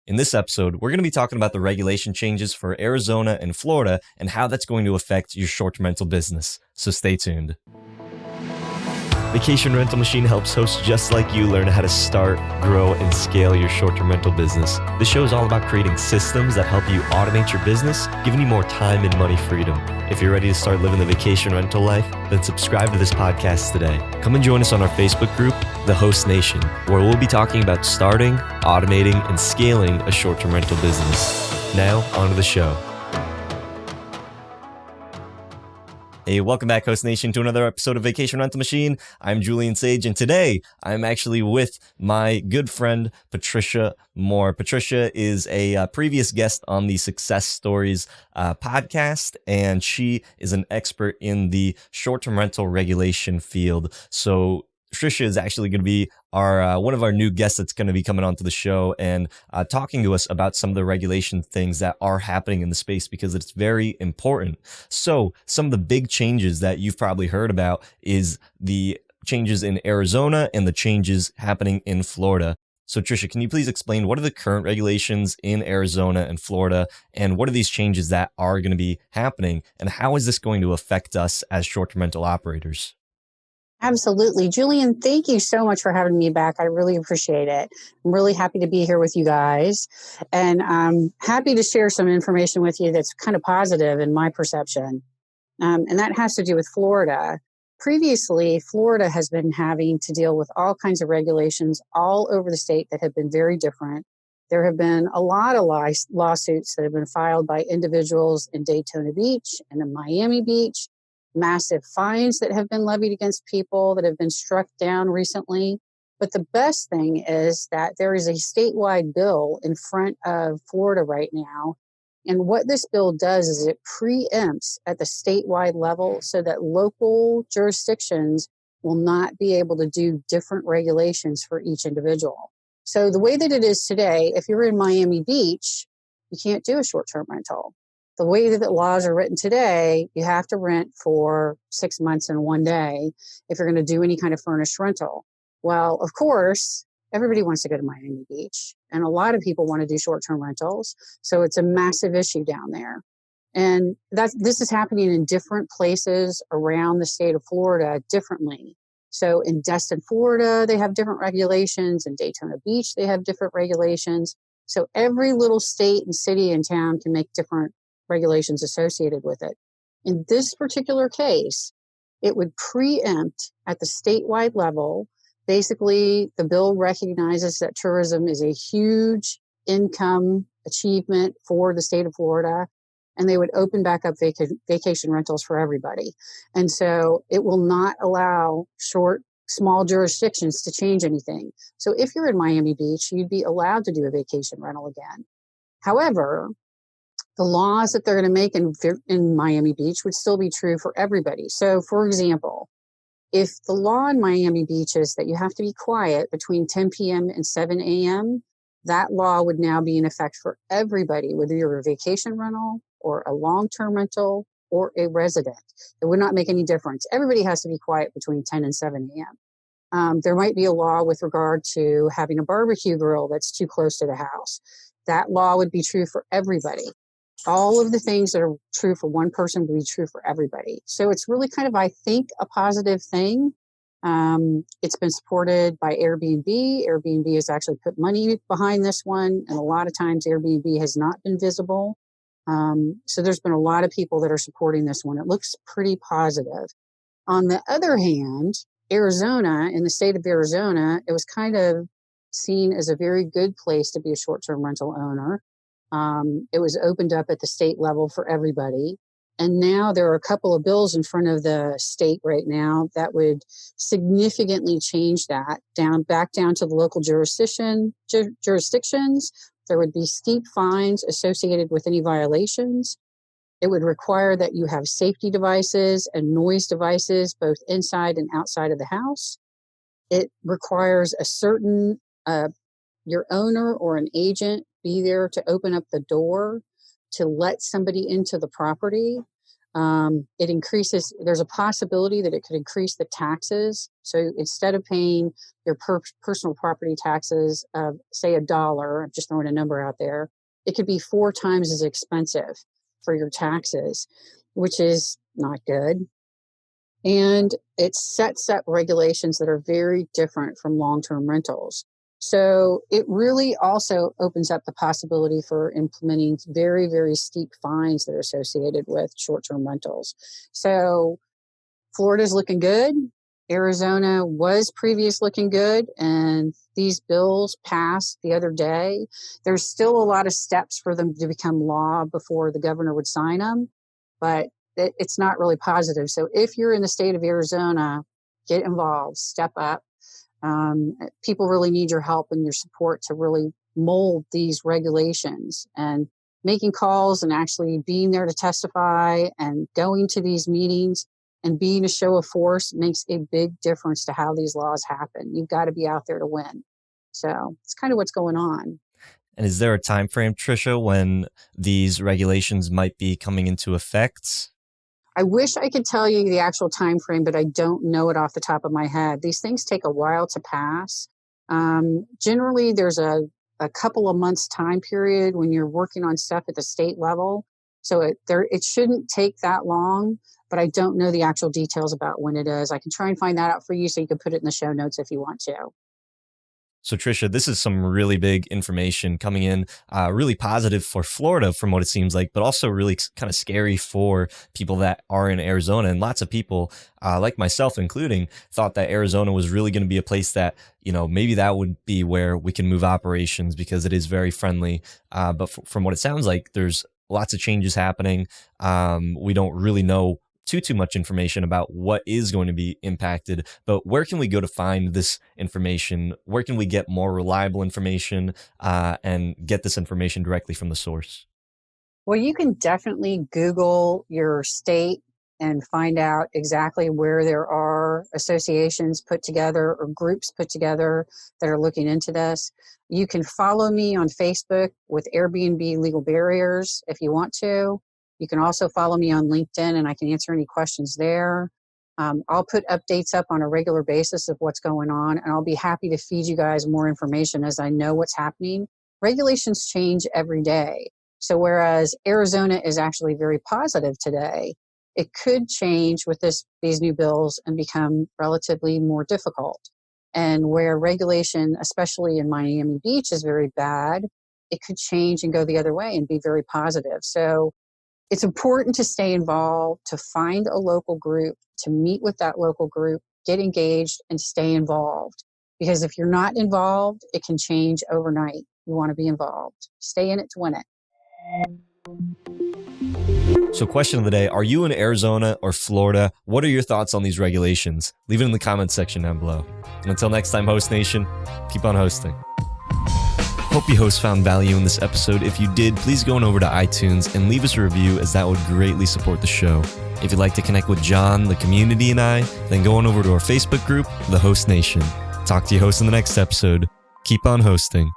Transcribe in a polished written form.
In this episode, we're going to be talking about the regulation changes for Arizona and Florida and how that's going to affect your short-term rental business. So stay tuned. Vacation Rental Machine helps hosts just like you learn how to start, grow, and scale your short-term rental business. This show is all about creating systems that help you automate your business, giving you more time and money freedom. If you're ready to start living the vacation rental life, then subscribe to this podcast today. Come and join us on our Facebook group, The Host Nation, where we'll be talking about starting, automating, and scaling a short-term rental business. Now, on to the show. Hey, welcome back, Host Nation, to another episode of Vacation Rental Machine. I'm Julian Sage, and today I'm actually with my good friend, Patricia Moore. Patricia is a previous guest on the Success Stories podcast, and she is an expert in the short-term rental regulation field. So Patricia is actually going to be our one of our new guests that's going to be coming onto the show and talking to us about some of the regulation things that are happening in the space because it's very important. So some of the big changes that you've probably heard about is the changes in Arizona and the changes happening in Florida. So Tricia, can you please explain what are the current regulations in Arizona and Florida, and what are these changes that are going to be happening, and how is this going to affect us as short-term rental operators? Absolutely. Julian, thank you so much for having me back. I really appreciate it. I'm really happy to be here with you guys. And I'm happy to share some information with you that's kind of positive in my perception. And that has to do with Florida. Previously, Florida has been having to deal with all kinds of regulations all over the state that have been very different. There have been a lot of lawsuits that have been filed by individuals in Daytona Beach and in Miami Beach. Massive fines that have been levied against people that have been struck down recently. But the best thing is that there is a statewide bill in front of Florida right now. And what this bill does is it preempts at the statewide level so that local jurisdictions will not be able to do different regulations for each individual. So the way that it is today, if you're in Miami Beach, you can't do a short-term rental. The way that the laws are written today, you have to rent for 6 months and 1 day if you're going to do any kind of furnished rental. Well, of course, everybody wants to go to Miami Beach, and a lot of people want to do short-term rentals. So it's a massive issue down there. And this is happening in different places around the state of Florida differently. So in Destin, Florida, they have different regulations. In Daytona Beach, they have different regulations. So every little state and city and town can make different regulations associated with it. In this particular case, it would preempt at the statewide level. Basically, the bill recognizes that tourism is a huge income achievement for the state of Florida, and they would open back up vacation rentals for everybody. And so it will not allow small jurisdictions to change anything. So if you're in Miami Beach, you'd be allowed to do a vacation rental again. However, the laws that they're going to make in Miami Beach would still be true for everybody. So, for example, if the law in Miami Beach is that you have to be quiet between 10 p.m. and 7 a.m., that law would now be in effect for everybody, whether you're a vacation rental or a long-term rental or a resident. It would not make any difference. Everybody has to be quiet between 10 and 7 a.m. There might be a law with regard to having a barbecue grill that's too close to the house. That law would be true for everybody. All of the things that are true for one person will be true for everybody. So it's really kind of, I think, a positive thing. It's been supported by Airbnb. Airbnb has actually put money behind this one, and a lot of times Airbnb has not been visible. So there's been a lot of people that are supporting this one. It looks pretty positive. On the other hand, Arizona, in the state of Arizona, it was kind of seen as a very good place to be a short-term rental owner. It was opened up at the state level for everybody. And now there are a couple of bills in front of the state right now that would significantly change that back down to the local jurisdictions. There would be steep fines associated with any violations. It would require that you have safety devices and noise devices, both inside and outside of the house. It requires a certain, your owner or an agent be there to open up the door to let somebody into the property. It increases, there's a possibility that it could increase the taxes. So instead of paying your personal property taxes of, say, $1, I'm just throwing a number out there, it could be 4 times as expensive for your taxes, which is not good. And it sets up regulations that are very different from long-term rentals. So it really also opens up the possibility for implementing very, very steep fines that are associated with short-term rentals. So Florida's looking good. Arizona was previous looking good, and these bills passed the other day. There's still a lot of steps for them to become law before the governor would sign them, but it's not really positive. So if you're in the state of Arizona, get involved, step up. People really need your help and your support to really mold these regulations, and making calls and actually being there to testify and going to these meetings and being a show of force makes a big difference to how these laws happen. You've got to be out there to win. So it's kind of what's going on. And is there a time frame, Tricia, when these regulations might be coming into effect? I wish I could tell you the actual time frame, but I don't know it off the top of my head. These things take a while to pass. Generally, there's a couple of months time period when you're working on stuff at the state level. So it shouldn't take that long, but I don't know the actual details about when it is. I can try and find that out for you so you can put it in the show notes if you want to. So Tricia, this is some really big information coming in, really positive for Florida from what it seems like, but also really kind of scary for people that are in Arizona. And lots of people, like myself including, thought that Arizona was really going to be a place that, maybe that would be where we can move operations because it is very friendly. But from what it sounds like, there's lots of changes happening. We don't really know too much information about what is going to be impacted, but where can we go to find this information? Where can we get more reliable information and get this information directly from the source? Well, you can definitely Google your state and find out exactly where there are associations put together or groups put together that are looking into this. You can follow me on Facebook with Airbnb Legal Barriers if you want to. You can also follow me on LinkedIn and I can answer any questions there. I'll put updates up on a regular basis of what's going on, and I'll be happy to feed you guys more information as I know what's happening. Regulations change every day. So whereas Arizona is actually very positive today, it could change with these new bills and become relatively more difficult. And where regulation, especially in Miami Beach, is very bad, it could change and go the other way and be very positive. So it's important to stay involved, to find a local group, to meet with that local group, get engaged, and stay involved. Because if you're not involved, it can change overnight. You want to be involved. Stay in it to win it. So question of the day, are you in Arizona or Florida? What are your thoughts on these regulations? Leave it in the comments section down below. And until next time, Host Nation, keep on hosting. Hope you hosts found value in this episode. If you did, please go on over to iTunes and leave us a review, as that would greatly support the show. If you'd like to connect with John, the community, and I, then go on over to our Facebook group, The Host Nation. Talk to you hosts in the next episode. Keep on hosting.